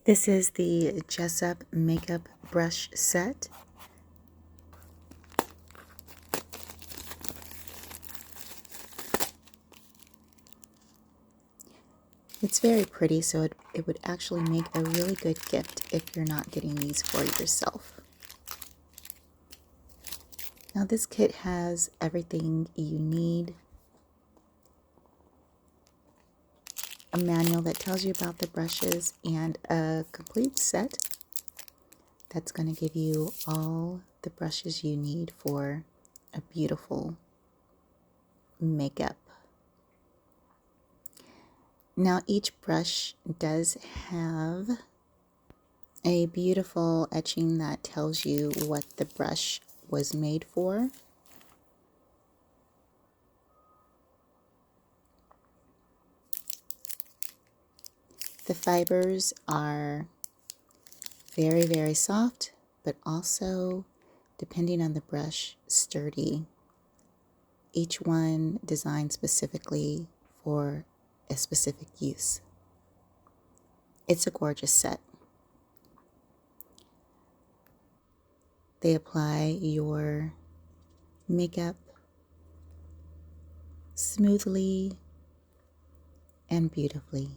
This is the Jessup makeup brush set. It's very pretty, so it would actually make a really good gift if you're not getting these for yourself. Now this kit has everything you need. A manual that tells you about the brushes and a complete set that's going to give you all the brushes you need for a beautiful makeup. Now each brush does have a beautiful etching that tells you what the brush was made for. The fibers are very, very soft, but also, depending on the brush, sturdy. Each one designed specifically for a specific use. It's a gorgeous set. They apply your makeup smoothly and beautifully.